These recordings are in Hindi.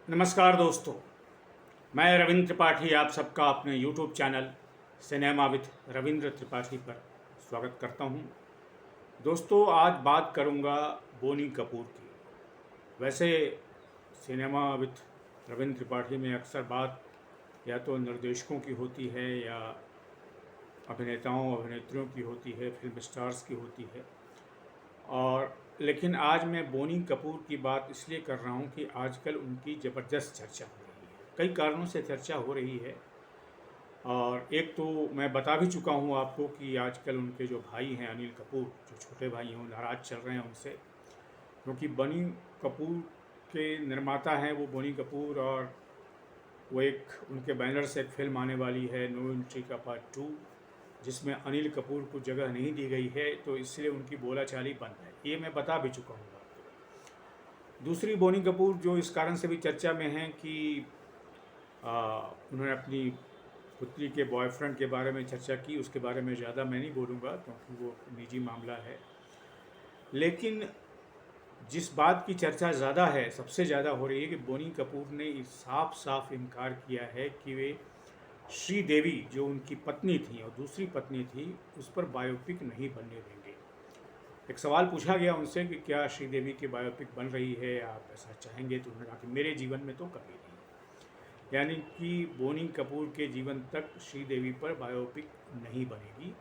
नमस्कार दोस्तों, मैं रविंद्र त्रिपाठी आप सबका अपने YouTube channel cinema with Ravindra Tripathi पर स्वागत करता हूं। दोस्तों, आज बात करूंगा बोनी कपूर की। वैसे सिनेमा विथ रविंद्र त्रिपाठी में अक्सर बात या तो निर्देशकों की होती है या अभिनेताओं अभिनेत्रियों की होती है, फिल्म स्टार्स की होती है। और लेकिन आज मैं बोनी कपूर की बात इसलिए कर रहा हूँ कि आजकल उनकी ज़बरदस्त चर्चा हो रही है। कई कारणों से चर्चा हो रही है और एक तो मैं बता भी चुका हूँ आपको कि आजकल उनके जो भाई हैं अनिल कपूर, जो छोटे भाई हैं, वो नाराज़ चल रहे हैं उनसे, क्योंकि बोनी कपूर के निर्माता हैं वो बोनी कपूर, और वो एक उनके बैनर से एक फिल्म आने वाली है नो एंट्री का पार्ट 2, जिसमें अनिल कपूर को जगह नहीं दी गई है, तो इसलिए उनकी बोलाचाली बंद है। ये मैं बता भी चुका हूँ आपको। दूसरी, बोनी कपूर जो इस कारण से भी चर्चा में हैं कि उन्होंने अपनी पुत्री के बॉयफ्रेंड के बारे में चर्चा की। उसके बारे में ज़्यादा मैं नहीं बोलूँगा क्योंकि वो निजी मामला है। लेकिन जिस बात की चर्चा ज़्यादा है, सबसे ज़्यादा हो रही है कि बोनी कपूर ने साफ साफ इनकार किया है कि वे श्रीदेवी जो उनकी पत्नी थी और दूसरी पत्नी थी, उस पर बायोपिक नहीं बनने देंगे। एक सवाल पूछा गया उनसे कि क्या श्रीदेवी की बायोपिक बन रही है, आप ऐसा चाहेंगे? तो उन्होंने कहा कि मेरे जीवन में तो कभी नहीं। यानी कि बोनी कपूर के जीवन तक श्रीदेवी पर बायोपिक नहीं बनेगी।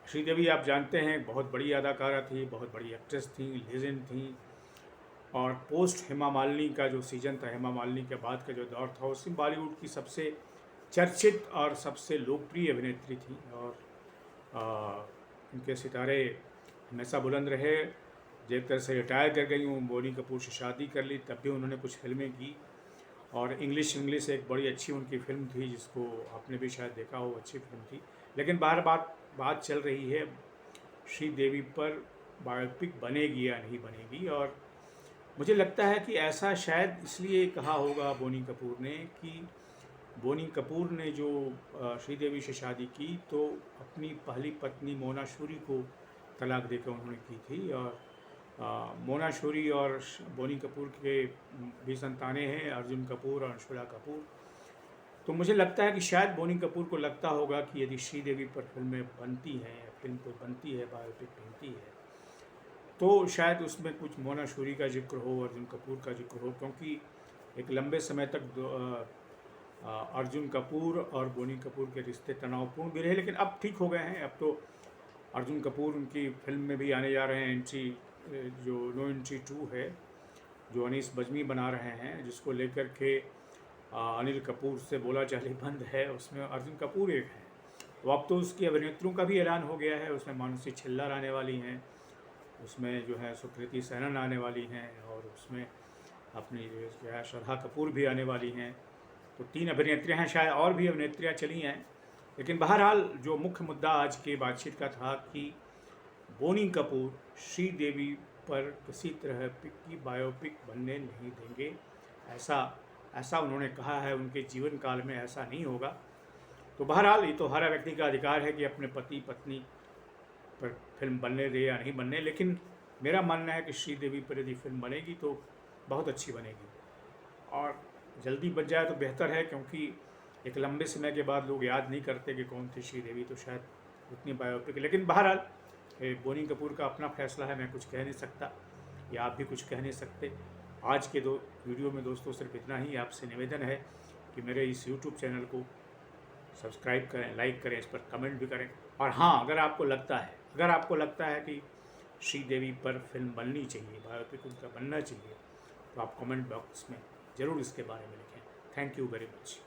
श्रीदेवी आप जानते हैं बहुत बड़ी अदाकारा थी, बहुत बड़ी एक्ट्रेस थी, लेजेंड थी, और पोस्ट हेमा मालिनी का जो सीजन था, हेमा मालिनी के बाद का जो दौर था, उसमें बॉलीवुड की सबसे चर्चित और सबसे लोकप्रिय अभिनेत्री थी। और उनके सितारे हमेशा बुलंद रहे। जब तरह से रिटायर कर गई हूँ, बोनी कपूर से शादी कर ली, तब भी उन्होंने कुछ फिल्में की, और इंग्लिश एक बड़ी अच्छी उनकी फिल्म थी जिसको आपने भी शायद देखा हो, अच्छी फिल्म थी। लेकिन बार बात चल रही है श्रीदेवी पर बायोपिक बनेगी या नहीं बनेगी। और मुझे लगता है कि ऐसा शायद इसलिए कहा होगा बोनी कपूर ने कि बोनी कपूर ने जो श्रीदेवी से शादी की तो अपनी पहली पत्नी मोना शूरी को तलाक देकर उन्होंने की थी। और मोना शूरी और बोनी कपूर के भी संतानें हैं, अर्जुन कपूर और अंशुला कपूर। तो मुझे लगता है कि शायद बोनी कपूर को लगता होगा कि यदि श्रीदेवी पर फिल्में बनती हैं या फिल्म कोई बनती है, बायोपिक बनती है, तो शायद उसमें कुछ मोना शूरी का जिक्र हो, अर्जुन कपूर का जिक्र हो, क्योंकि एक लंबे समय तक अर्जुन कपूर और बोनी कपूर के रिश्ते तनावपूर्ण भी रहे, लेकिन अब ठीक हो गए हैं। अब तो अर्जुन कपूर उनकी फिल्म में भी आने जा रहे हैं, एंट्री जो नो एंट्री 2 है, जो अनीस बज्मी बना रहे हैं, जिसको लेकर के अनिल कपूर से बोला चाली बंद है। उसमें अर्जुन कपूर एक है। तो अब तो उसकी अभिनेत्रियों का भी ऐलान हो गया है। उसमें मानुषी छिल्लर आने वाली हैं, उसमें जो है सुकृति सेनन आने वाली हैं, और उसमें अपनी जो है श्रद्धा कपूर भी आने वाली हैं। तो 3 अभिनेत्रियाँ हैं, शायद और भी अभिनेत्रियाँ चली हैं। लेकिन बहरहाल जो मुख्य मुद्दा आज की बातचीत का था कि बोनी कपूर श्रीदेवी पर किसी तरह की बायोपिक बनने नहीं देंगे। ऐसा उन्होंने कहा है। उनके जीवन काल में ऐसा नहीं होगा। तो बहरहाल ये तो हर व्यक्ति का अधिकार है कि अपने पति पत्नी पर फिल्म बनने दे या नहीं बनने। लेकिन मेरा मानना है कि श्रीदेवी पर यदि फिल्म बनेगी तो बहुत अच्छी बनेगी, और जल्दी बन जाए तो बेहतर है, क्योंकि एक लंबे समय के बाद लोग याद नहीं करते कि कौन थी श्रीदेवी, तो शायद उतनी बायोपिक। लेकिन बहरहाल बोनी कपूर का अपना फैसला है, मैं कुछ कह नहीं सकता या आप भी कुछ कह नहीं सकते। आज के वीडियो में दोस्तों सिर्फ इतना ही। आपसे निवेदन है कि मेरे इस यूट्यूब चैनल को सब्सक्राइब करें, लाइक करें, इस पर कमेंट भी करें। और हाँ, अगर आपको लगता है कि श्रीदेवी पर फिल्म बननी चाहिए, बायोपिक उनका बनना चाहिए, तो आप कमेंट बॉक्स में ज़रूर इसके बारे में लिखें। Thank you very much.